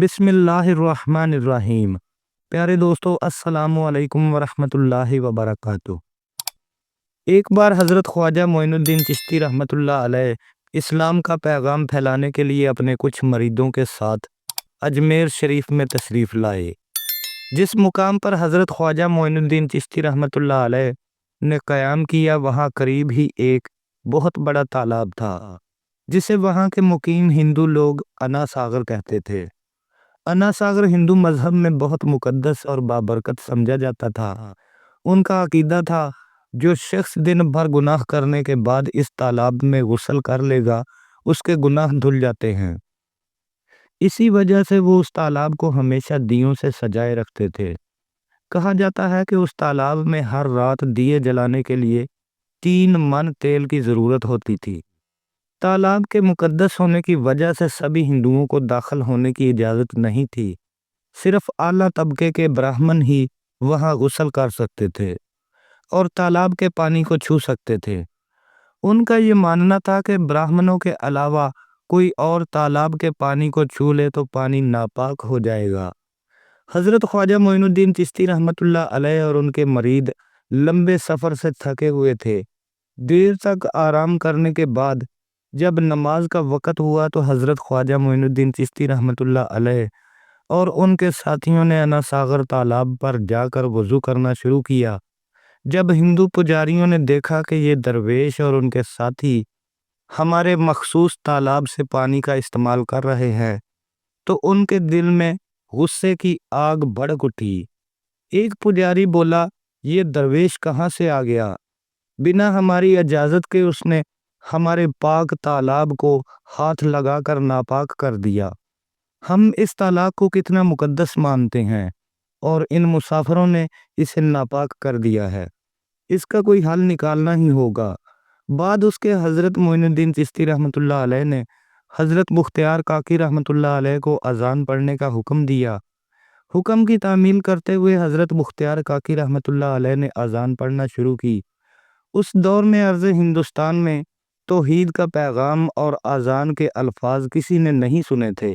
بسم اللہ الرحمن الرحیم۔ پیارے دوستو، السلام علیکم ورحمۃ اللہ وبرکاتہ۔ ایک بار حضرت خواجہ معین الدین چشتی رحمۃ اللہ علیہ اسلام کا پیغام پھیلانے کے لیے اپنے کچھ مریدوں کے ساتھ اجمیر شریف میں تشریف لائے۔ جس مقام پر حضرت خواجہ معین الدین چشتی رحمۃ اللہ علیہ نے قیام کیا، وہاں قریب ہی ایک بہت بڑا تالاب تھا، جسے وہاں کے مقیم ہندو لوگ انا ساگر کہتے تھے۔ انا ساگر ہندو مذہب میں بہت مقدس اور بابرکت سمجھا جاتا تھا۔ ان کا عقیدہ تھا جو شخص دن بھر گناہ کرنے کے بعد اس تالاب میں غسل کر لے گا، اس کے گناہ دھل جاتے ہیں۔ اسی وجہ سے وہ اس تالاب کو ہمیشہ دیوں سے سجائے رکھتے تھے۔ کہا جاتا ہے کہ اس تالاب میں ہر رات دیے جلانے کے لیے 3 من تیل کی ضرورت ہوتی تھی۔ تالاب کے مقدس ہونے کی وجہ سے سبھی ہندوؤں کو داخل ہونے کی اجازت نہیں تھی، صرف اعلیٰ طبقے کے براہمن ہی وہاں غسل کر سکتے تھے اور تالاب کے پانی کو چھو سکتے تھے۔ ان کا یہ ماننا تھا کہ براہمنوں کے علاوہ کوئی اور تالاب کے پانی کو چھو لے تو پانی ناپاک ہو جائے گا۔ حضرت خواجہ معین الدین چشتی رحمۃ اللہ علیہ اور ان کے مرید لمبے سفر سے تھکے ہوئے تھے۔ دیر تک آرام کرنے کے بعد جب نماز کا وقت ہوا تو حضرت خواجہ معین الدین چشتی رحمۃ اللہ علیہ اور ان کے ساتھیوں نے انا ساگر تالاب پر جا کر وضو کرنا شروع کیا۔ جب ہندو پجاریوں نے دیکھا کہ یہ درویش اور ان کے ساتھی ہمارے مخصوص تالاب سے پانی کا استعمال کر رہے ہیں تو ان کے دل میں غصے کی آگ بھڑک اٹھی۔ ایک پجاری بولا، یہ درویش کہاں سے آ گیا؟ بنا ہماری اجازت کے اس نے ہمارے پاک تالاب کو ہاتھ لگا کر ناپاک کر دیا۔ ہم اس تالاب کو کتنا مقدس مانتے ہیں اور ان مسافروں نے اسے ناپاک کر دیا ہے۔ اس کا کوئی حل نکالنا ہی ہوگا۔ بعد اس کے حضرت معین الدین چشتی رحمۃ اللہ علیہ نے حضرت بختیار کاکی رحمۃ اللہ علیہ کو اذان پڑھنے کا حکم دیا۔ حکم کی تعمیل کرتے ہوئے حضرت بختیار کاکی رحمۃ اللہ علیہ نے اذان پڑھنا شروع کی۔ اس دور میں عرض ہندوستان میں توحید کا پیغام اور اذان کے الفاظ کسی نے نہیں سنے تھے۔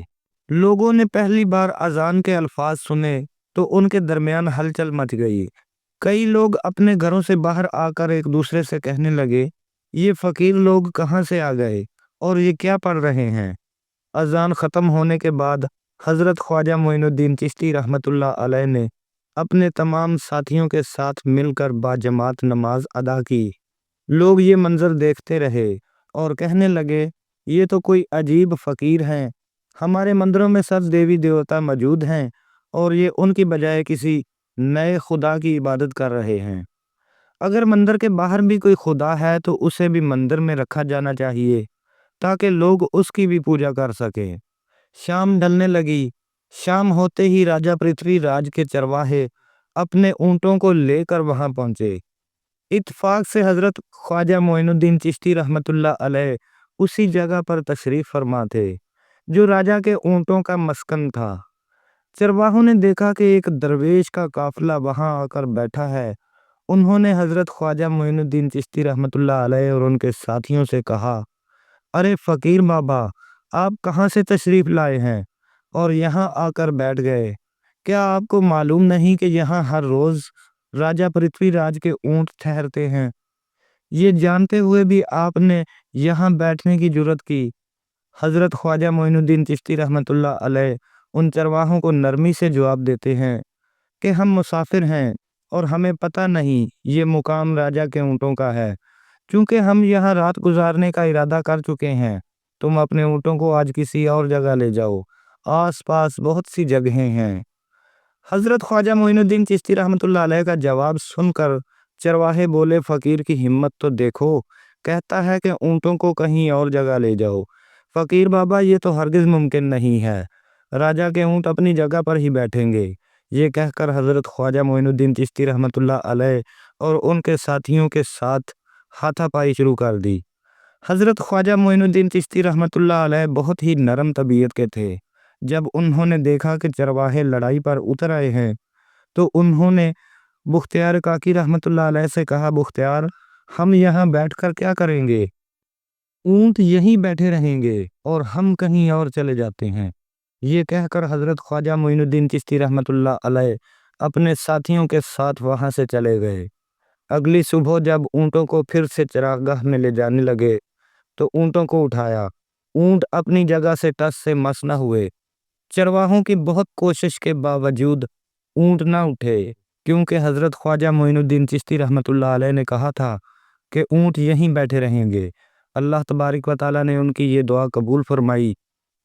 لوگوں نے پہلی بار اذان کے الفاظ سنے تو ان کے درمیان ہلچل مچ گئی۔ کئی لوگ اپنے گھروں سے باہر آ کر ایک دوسرے سے کہنے لگے، یہ فقیر لوگ کہاں سے آ گئے اور یہ کیا پڑھ رہے ہیں؟ اذان ختم ہونے کے بعد حضرت خواجہ معین الدین چشتی رحمۃ اللہ علیہ نے اپنے تمام ساتھیوں کے ساتھ مل کر باجماعت نماز ادا کی۔ لوگ یہ منظر دیکھتے رہے اور کہنے لگے، یہ تو کوئی عجیب فقیر ہیں۔ ہمارے مندروں میں سب دیوی دیوتا موجود ہیں اور یہ ان کی بجائے کسی نئے خدا کی عبادت کر رہے ہیں۔ اگر مندر کے باہر بھی کوئی خدا ہے تو اسے بھی مندر میں رکھا جانا چاہیے تاکہ لوگ اس کی بھی پوجا کر سکیں۔ شام ڈھلنے لگی۔ شام ہوتے ہی راجہ پرتھوی راج کے چرواہے اپنے اونٹوں کو لے کر وہاں پہنچے۔ اتفاق سے حضرت خواجہ معین الدین چشتی رحمۃ اللہ علیہ اسی جگہ پر تشریف فرما تھے جو راجہ کے اونٹوں کا مسکن تھا۔ چرواہوں نے دیکھا کہ ایک درویش کا قافلہ وہاں آ کر بیٹھا ہے۔ انہوں نے حضرت خواجہ معین الدین چشتی رحمۃ اللہ علیہ اور ان کے ساتھیوں سے کہا، ارے فقیر بابا، آپ کہاں سے تشریف لائے ہیں اور یہاں آ کر بیٹھ گئے؟ کیا آپ کو معلوم نہیں کہ یہاں ہر روز راجہ پرتھوی راج کے اونٹ ٹھہرتے ہیں؟ یہ جانتے ہوئے بھی آپ نے یہاں بیٹھنے کی جرت کی۔ حضرت خواجہ معین الدین چشتی رحمۃ اللہ علیہ ان چرواہوں کو نرمی سے جواب دیتے ہیں کہ ہم مسافر ہیں اور ہمیں پتہ نہیں یہ مقام راجہ کے اونٹوں کا ہے۔ چونکہ ہم یہاں رات گزارنے کا ارادہ کر چکے ہیں، تم اپنے اونٹوں کو آج کسی اور جگہ لے جاؤ، آس پاس بہت سی جگہیں ہیں۔ حضرت خواجہ معین الدین چشتی رحمۃ اللہ علیہ کا جواب سن کر چرواہے بولے، فقیر کی ہمت تو دیکھو، کہتا ہے کہ اونٹوں کو کہیں اور جگہ لے جاؤ۔ فقیر بابا، یہ تو ہرگز ممکن نہیں ہے، راجہ کے اونٹ اپنی جگہ پر ہی بیٹھیں گے۔ یہ کہہ کر حضرت خواجہ معین الدین چشتی رحمۃ اللہ علیہ اور ان کے ساتھیوں کے ساتھ ہاتھا پائی شروع کر دی۔ حضرت خواجہ معین الدین چشتی رحمۃ اللہ علیہ بہت ہی نرم طبیعت کے تھے۔ جب انہوں نے دیکھا کہ چرواہے لڑائی پر اتر آئے ہیں تو انہوں نے بختیار کاکی رحمۃ اللہ علیہ سے کہا، بختیار، ہم یہاں بیٹھ کر کیا کریں گے؟ اونٹ یہیں بیٹھے رہیں گے اور ہم کہیں اور چلے جاتے ہیں۔ ये कहकर हजरत ख्वाजा मोइनुद्दीन चिश्ती रहमतुल्लाह अलैह अपने साथियों के साथ वहां से चले गए। अगली सुबह जब ऊँटों को फिर से चरागाह में ले जाने लगे तो ऊँटों को उठाया। ऊँट अपनी जगह से टस से मस न हुए। चरवाहों की बहुत कोशिश के बावजूद ऊँट ना उठे, क्योंकि हजरत ख्वाजा मोइनुद्दीन चिश्ती रहमतुल्लाह अलैह ने कहा था कि ऊँट यहीं बैठे रहेंगे। अल्लाह तबारिक व तआला ने उनकी ये दुआ कबूल फरमाई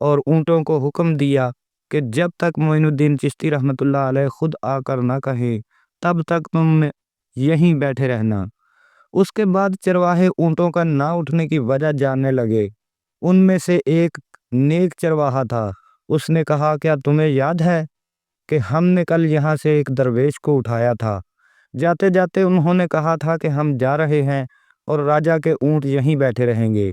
और ऊँटों को हुक्म दिया कि जब तक मोइनुद्दीन चिश्ती रहमतुल्लाह अलैह खुद आकर ना कहे तब तक तुम यहीं बैठे रहना। उसके बाद चरवाहे ऊँटों का ना उठने की वजह जानने लगे। उनमें से एक नेक चरवाहा था। उसने कहा, क्या तुम्हें याद है कि हमने कल यहाँ से एक दरवेश को उठाया था? जाते जाते उन्होंने कहा था कि हम जा रहे हैं और राजा के ऊँट यहीं बैठे रहेंगे।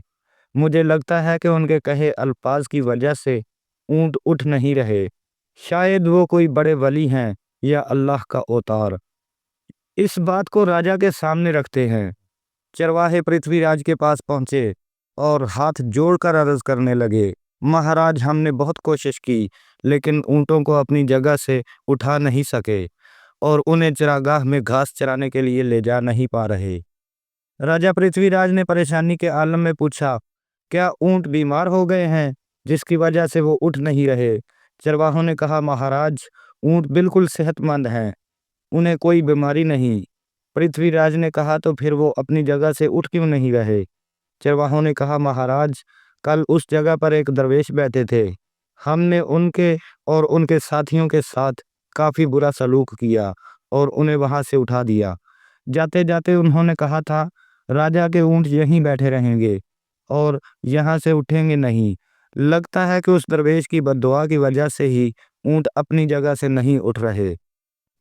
मुझे लगता है कि उनके कहे अल्फाज की वजह से ऊँट उठ नहीं रहे। शायद वो कोई बड़े वली हैं या अल्लाह का अवतार। इस बात को राजा के सामने रखते हैं। चरवाहे पृथ्वीराज के पास पहुंचे और हाथ जोड़कर अर्ज करने लगे, महाराज, हमने बहुत कोशिश की लेकिन ऊँटों को अपनी जगह से उठा नहीं सके और उन्हें चरागाह में घास चराने के लिए ले जा नहीं पा रहे। राजा पृथ्वीराज ने परेशानी के आलम में पूछा, क्या ऊँट बीमार हो गए हैं जिसकी वजह से वो उठ नहीं रहे? चरवाहों ने कहा, महाराज, ऊँट बिल्कुल सेहतमंद हैं, उन्हें कोई बीमारी नहीं। पृथ्वीराज ने कहा, तो फिर वो अपनी जगह से उठ क्यों नहीं रहे? चरवाहों ने कहा, महाराज, कल उस जगह पर एक दरवेश बैठे थे। हमने उनके और उनके साथियों के साथ काफ़ी बुरा सलूक किया और उन्हें वहां से उठा दिया। जाते जाते उन्होंने कहा था, राजा के ऊँट यहीं बैठे रहेंगे और यहाँ से उठेंगे नहीं। लगता है कि उस दरवेश की बद्दुआ की वजह से ही ऊँट अपनी जगह से नहीं उठ रहे।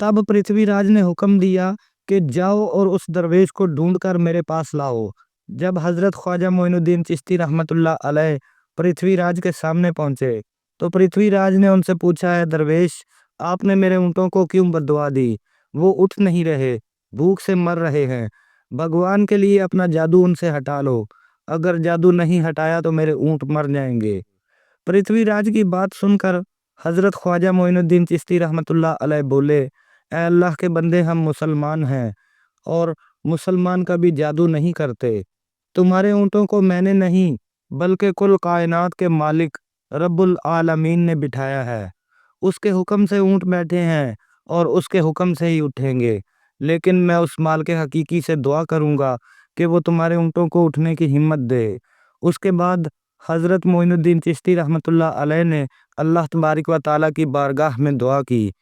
तब पृथ्वीराज ने हुक्म दिया कि जाओ और उस दरवेश को ढूंढकर मेरे पास लाओ। जब हजरत ख्वाजा मोइनुद्दीन चिश्ती रहमतुल्लाह अलैह पृथ्वीराज के सामने पहुंचे तो पृथ्वीराज ने उनसे पूछा, है दरवेश, आपने मेरे ऊँटों को क्यों बद्दुआ दी? वो उठ नहीं रहे, भूख से मर रहे हैं। भगवान के लिए अपना जादू उनसे हटा लो। अगर जादू नहीं हटाया तो मेरे ऊँट मर जाएंगे। पृथ्वीराज की बात सुनकर हजरत ख्वाजा मोइनुद्दीन चिश्ती रहमतुल्लाह अलैह बोले, ए अल्लाह के बंदे, हम मुसलमान हैं और मुसलमान कभी जादू नहीं करते। तुम्हारे ऊँटों को मैंने नहीं बल्कि कुल कायनात के मालिक रब्बुल आलमीन ने बिठाया है। उसके हुक्म से ऊँट बैठे हैं और उसके हुक्म से ही उठेंगे। लेकिन मैं उस मालिक हकीकी से दुआ करूँगा कि वो तुम्हारे ऊँटों को उठने की हिम्मत दे। उसके बाद हज़रत मोइनुद्दीन चिश्ती रहमतुल्लाह अलैह ने अल्लाह तबारिक व तआला की बारगाह में दुआ की,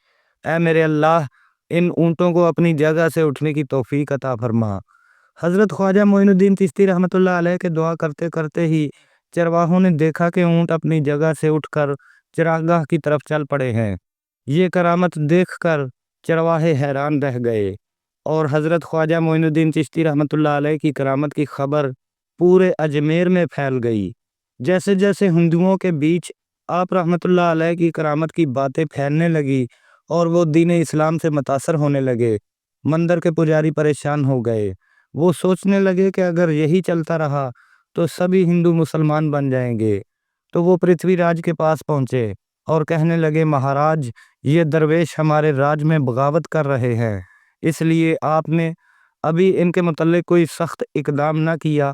ऐ मेरे अल्लाह, इन ऊँटों को अपनी जगह से उठने की तौफीक अता फरमा। हज़रत ख्वाजा मोइनुद्दीन चिश्ती रहमतुल्लाह अलैह के दुआ करते करते ही चरवाहों ने देखा कि ऊँट अपनी जगह से उठकर चरागाह की तरफ चल पड़े हैं। ये करामत देखकर चरवाहे हैरान रह गए और हज़रत ख्वाजा मोइनुद्दीन चिश्ती रहमतुल्लाह अलैह की करामत की खबर पूरे अजमेर में फैल गई। जैसे जैसे हिंदुओं के बीच आप रहमतुल्लाह अलैह की करामत की बातें फैलने लगी और वो दीन इस्लाम से मुतासर होने लगे, मंदिर के पुजारी परेशान हो गए। वो सोचने लगे कि अगर यही चलता रहा तो सभी हिंदू मुसलमान बन जाएंगे। तो वो पृथ्वीराज के पास पहुंचे और कहने लगे, महाराज, ये दरवेश हमारे राज में बगावत कर रहे हैं, इसलिए आपने अभी इनके मुतल्लिक कोई सख्त इकदाम ना किया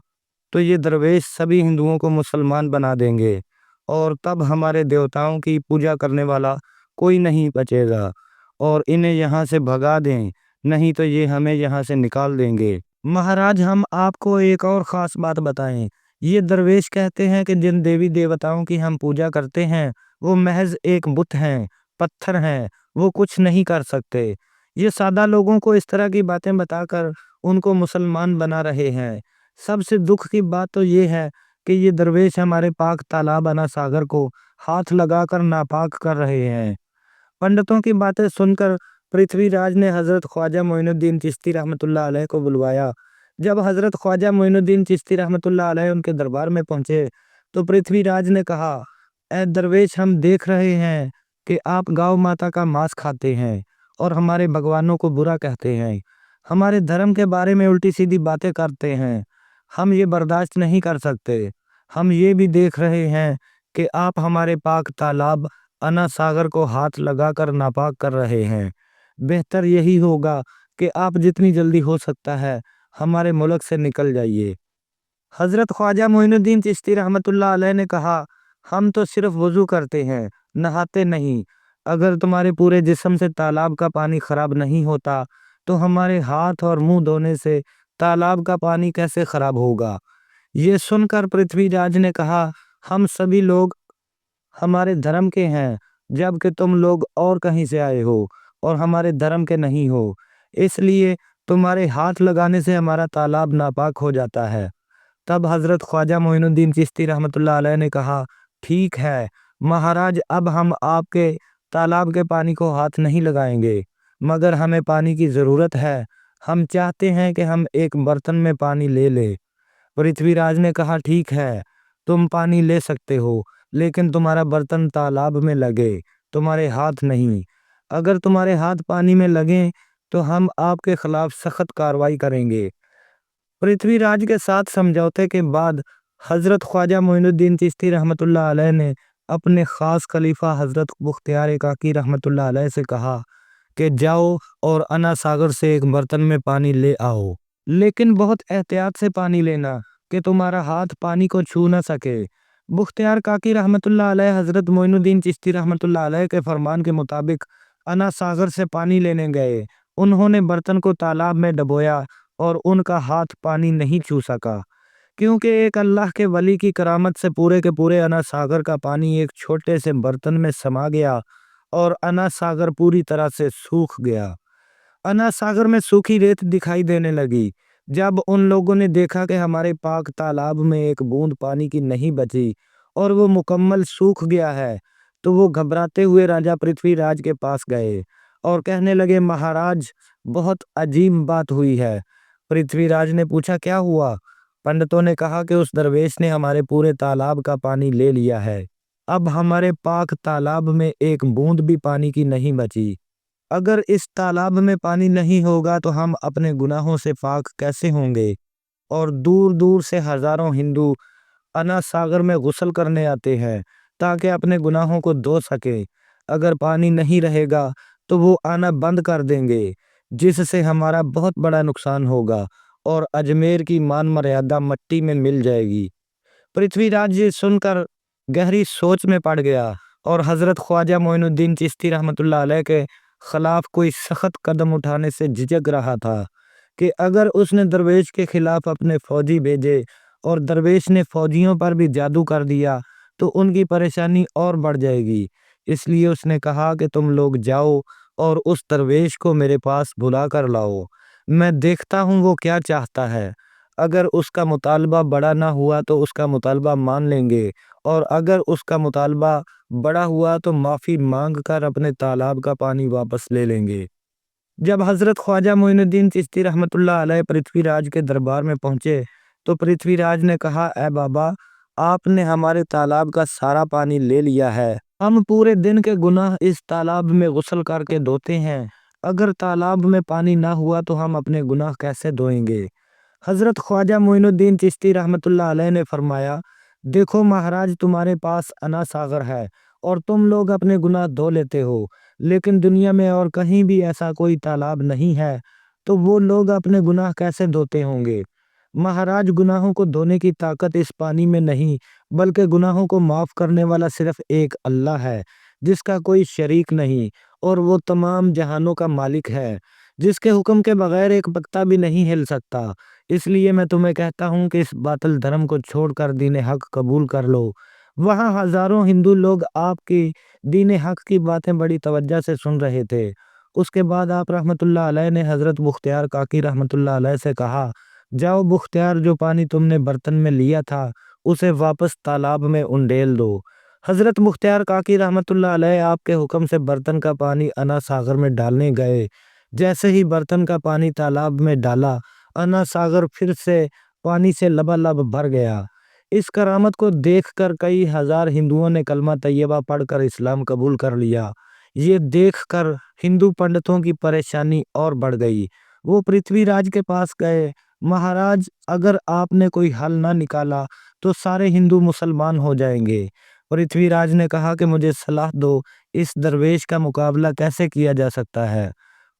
तो ये दरवेश सभी हिंदुओं को मुसलमान बना देंगे और तब हमारे देवताओं की पूजा करने वाला कोई नहीं बचेगा और इन्हें यहाँ से भगा दें, नहीं तो ये हमें यहाँ से निकाल देंगे। महाराज, हम आपको एक और ख़ास बात बताएं। ये दरवेश कहते हैं कि जिन देवी देवताओं की हम पूजा करते हैं वो महज एक बुत हैं, पत्थर हैं, वो कुछ नहीं कर सकते। ये सादा लोगों को इस तरह की बातें बताकर उनको मुसलमान बना रहे हैं। सबसे दुख की बात तो ये है कि ये दरवेश हमारे पाक तालाब अना सागर को हाथ लगाकर नापाक कर रहे हैं। पंडितों की बातें सुनकर पृथ्वीराज ने हजरत ख्वाजा मोइनुद्दीन चिश्ती रहमतुल्लाह अलैह को बुलवाया। जब हजरत ख्वाजा मोइनुद्दीन चिश्ती रहमतुल्लाह अलैह उनके दरबार में पहुंचे तो पृथ्वीराज ने कहा, ए दरवेश, हम देख रहे हैं कि आप गौ माता का मांस खाते हैं और हमारे भगवानों को बुरा कहते हैं, हमारे धर्म के बारे में उल्टी सीधी बातें करते हैं। हम ये बर्दाश्त नहीं कर सकते। हम ये भी देख रहे हैं कि आप हमारे पाक तालाब अना सागर को हाथ लगाकर नापाक कर रहे हैं। बेहतर यही होगा कि आप जितनी जल्दी हो सकता है हमारे मुल्क से निकल जाइए। हज़रत ख्वाजा मोइनुद्दीन चिश्ती रहमतुल्लाह अलैह ने कहा, हम तो सिर्फ वज़ू करते हैं, नहाते नहीं। अगर तुम्हारे पूरे जिस्म से तालाब का पानी खराब नहीं होता तो हमारे हाथ और मुंह धोने से तालाब का पानी कैसे खराब होगा। ये सुनकर पृथ्वीराज ने कहा, हम सभी लोग हमारे धर्म के हैं, जबकि तुम लोग और कहीं से आए हो और हमारे धर्म के नहीं हो, इसलिए तुम्हारे हाथ लगाने से हमारा तालाब नापाक हो जाता है। तब हज़रत ख्वाजा मोइनुद्दीन चिश्ती रहमतुल्लाह अलैह ने कहा, ठीक है महाराज, अब हम आपके तालाब के पानी को हाथ नहीं लगाएंगे, मगर हमें पानी की ज़रूरत है। हम चाहते हैं कि हम एक बर्तन में पानी ले लें। पृथ्वीराज ने कहा, ठीक है, तुम पानी ले सकते हो, लेकिन तुम्हारा बर्तन तालाब में लगे, तुम्हारे हाथ नहीं। अगर तुम्हारे हाथ पानी में लगें तो हम आपके खिलाफ सख्त कार्रवाई करेंगे। पृथ्वीराज के साथ समझौते के बाद हज़रत ख्वाजा मोइनुद्दीन चिश्ती रहमतुल्लाह अलैह ने अपने ख़ास खलीफा हज़रत मुख्तियार काकी रहमतुल्लाह अलैह से कहा कि जाओ और अना सागर से एक बर्तन में पानी ले आओ, लेकिन बहुत एहतियात से पानी लेना कि तुम्हारा हाथ पानी को छू ना सके। मुख्तियार काकी रहमतुल्लाह अलैह हज़रत मोइनुद्दीन चिश्ती रहमतुल्लाह अलैह के फरमान के मुताबिक अना सागर से पानी लेने गए। उन्होंने बर्तन को तालाब में डबोया और उनका हाथ पानी नहीं छू सका, क्योंकि एक अल्लाह के वली की करामत से पूरे के पूरे अना सागर का पानी एक छोटे से बर्तन में समा गया और अना सागर पूरी तरह से सूख गया। अना सागर में सूखी रेत दिखाई देने लगी। जब उन लोगों ने देखा कि हमारे पाक तालाब में एक बूंद पानी की नहीं बची और वो मुकम्मल सूख गया है, तो वो घबराते हुए राजा पृथ्वीराज के पास गए और कहने लगे, महाराज, बहुत अजीब बात हुई है। पृथ्वीराज ने पूछा, क्या हुआ? पंडितों ने कहा कि उस दरवेश ने हमारे पूरे तालाब का पानी ले लिया है। अब हमारे पाक तालाब में एक बूंद भी पानी की नहीं बची। अगर इस तालाब में पानी नहीं होगा तो हम अपने गुनाहों से पाक कैसे होंगे? और दूर दूर से हजारों हिंदू अना सागर में गुस्ल करने आते हैं ताकि अपने गुनाहों को धो सके। अगर पानी नहीं रहेगा तो वो आना बंद कर देंगे, जिससे हमारा बहुत बड़ा नुकसान होगा और अजमेर की मान मर्यादा मिट्टी में मिल जाएगी। पृथ्वीराज ये सुनकर गहरी सोच में पड़ गया और हज़रत ख्वाजा मोइनुद्दीन चिश्ती रहमतुल्लाह अलैह के खिलाफ कोई सख्त कदम उठाने से झिझक रहा था कि अगर उसने दरवेश के खिलाफ अपने फौजी भेजे और दरवेश ने फौजियों पर भी जादू कर दिया तो उनकी परेशानी और बढ़ जाएगी। इसलिए उसने कहा कि तुम लोग जाओ और उस दरवेश को मेरे पास बुला कर लाओ, मैं देखता हूँ वो क्या चाहता है। अगर उसका मुतालबा बड़ा ना हुआ तो उसका मुतालबा मान लेंगे, और अगर उसका मुतालबा बड़ा हुआ तो माफ़ी मांग कर अपने तालाब का पानी वापस ले लेंगे। जब हज़रत ख्वाजा मोइनुद्दीन चिश्ती रहमतुल्लाह अलैह पृथ्वीराज के दरबार में पहुंचे तो पृथ्वीराज ने कहा, ए बाबा, आपने हमारे तालाब का सारा पानी ले लिया है। हम पूरे दिन के गुनाह इस तालाब में गुस्ल करके धोते हैं। अगर तालाब में पानी ना हुआ तो हम अपने गुनाह कैसे धोएंगे? हज़रत ख्वाजा मोइनुद्दीन चिश्ती रहमतुल्लाह अलैह ने फरमाया, देखो महाराज, तुम्हारे पास अना सागर है और तुम लोग अपने गुनाह धो लेते हो, लेकिन दुनिया में और कहीं भी ऐसा कोई तालाब नहीं है, तो वो लोग अपने गुनाह कैसे धोते होंगे? महाराज, गुनाहों को धोने की ताकत इस पानी में नहीं, बल्कि गुनाहों को माफ़ करने वाला सिर्फ एक अल्लाह है, जिसका कोई शरीक नहीं, और वो तमाम जहानों का मालिक है, जिसके हुक्म के बगैर एक पत्ता भी नहीं हिल सकता। इसलिए मैं तुम्हें कहता हूँ कि इस बातिल धर्म को छोड़कर दीन हक कबूल कर लो। वहाँ हजारों हिंदू लोग आपकी दीन हक की बातें बड़ी तवज्जो से सुन रहे थे। उसके बाद आप रहमतुल्लाह अलैह ने हज़रत मुख्तियार काकी रहमतुल्लाह अलैह से कहा, जाओ मुख्तियार, जो पानी तुमने बर्तन में लिया था उसे वापस तालाब में उंडेल दो। हज़रत मुख्तियार काकी रहमतुल्लाह अलैह आपके हुक्म से बर्तन का पानी अना सागर में डालने गए। जैसे ही बर्तन का पानी तालाब में डाला, अना सागर फिर से पानी से लबालब भर गया। इस करामत को देखकर कई हजार हिंदुओं ने कलमा तैयबा पढ़कर इस्लाम कबूल कर लिया। ये देखकर हिंदू पंडितों की परेशानी और बढ़ गई। वो पृथ्वीराज के पास गए, महाराज, अगर आपने कोई हल ना निकाला तो सारे हिंदू मुसलमान हो जाएंगे। پرتھوی راج نے کہا کہ مجھے صلاح دو، اس درویش کا مقابلہ کیسے کیا جا سکتا ہے؟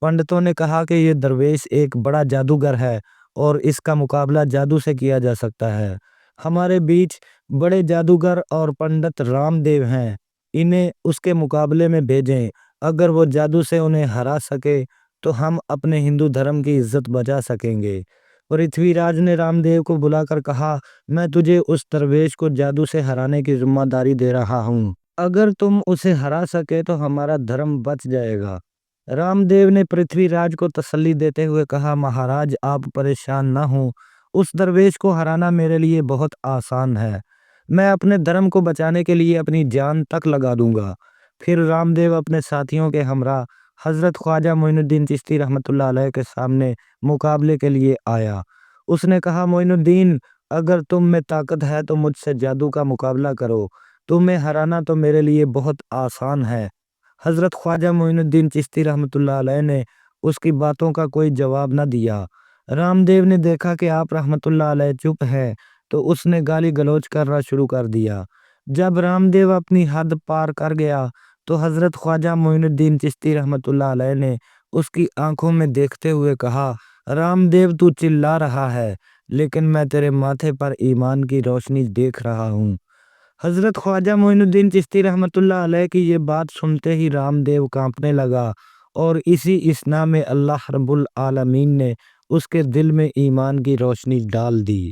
پنڈتوں نے کہا کہ یہ درویش ایک بڑا جادوگر ہے اور اس کا مقابلہ جادو سے کیا جا سکتا ہے۔ ہمارے بیچ بڑے جادوگر اور پنڈت رام دیو ہیں، انہیں اس کے مقابلے میں بھیجیں۔ اگر وہ جادو سے انہیں ہرا سکے تو ہم اپنے ہندو دھرم کی عزت بچا سکیں گے۔ پرتھوی راج نے رام دیو کو بلا کر کہا، میں تجھے اس درویش کو جادو سے ہرانے کی ذمہ داری دے رہا ہوں۔ اگر تم اسے ہرا سکے تو ہمارا دھرم بچ جائے گا۔ رام دیو نے پرتھوی راج کو تسلی دیتے ہوئے کہا، مہاراج آپ پریشان نہ ہوں، اس درویش کو ہرانا میرے لیے بہت آسان ہے۔ میں اپنے دھرم کو بچانے کے لیے اپنی جان تک لگا دوں گا۔ پھر رام دیو اپنے ساتھیوں کے ہمراہ حضرت خواجہ معین الدین چشتی رحمۃ اللہ علیہ کے سامنے مقابلے کے لیے آیا۔ اس نے کہا، معین الدین، اگر تم میں طاقت ہے تو مجھ سے جادو کا مقابلہ کرو، تمہیں ہرانا تو میرے لیے بہت آسان ہے۔ حضرت خواجہ معین الدین چشتی رحمۃ اللہ علیہ نے اس کی باتوں کا کوئی جواب نہ دیا۔ رام دیو نے دیکھا کہ آپ رحمۃ اللہ علیہ چپ ہے تو اس نے گالی گلوچ کرنا شروع کر دیا۔ جب رام دیو اپنی حد پار کر گیا تو حضرت خواجہ معین الدین چشتی رحمۃ اللہ علیہ نے اس کی آنکھوں میں دیکھتے ہوئے کہا، رام دیو تو چلا رہا ہے لیکن میں تیرے ماتھے پر ایمان کی روشنی دیکھ رہا ہوں۔ حضرت خواجہ معین الدین چشتی رحمۃ اللہ علیہ کی یہ بات سنتے ہی رام دیو کانپنے لگا، اور اسی اثنا میں اللہ رب العالمین نے اس کے دل میں ایمان کی روشنی ڈال دی۔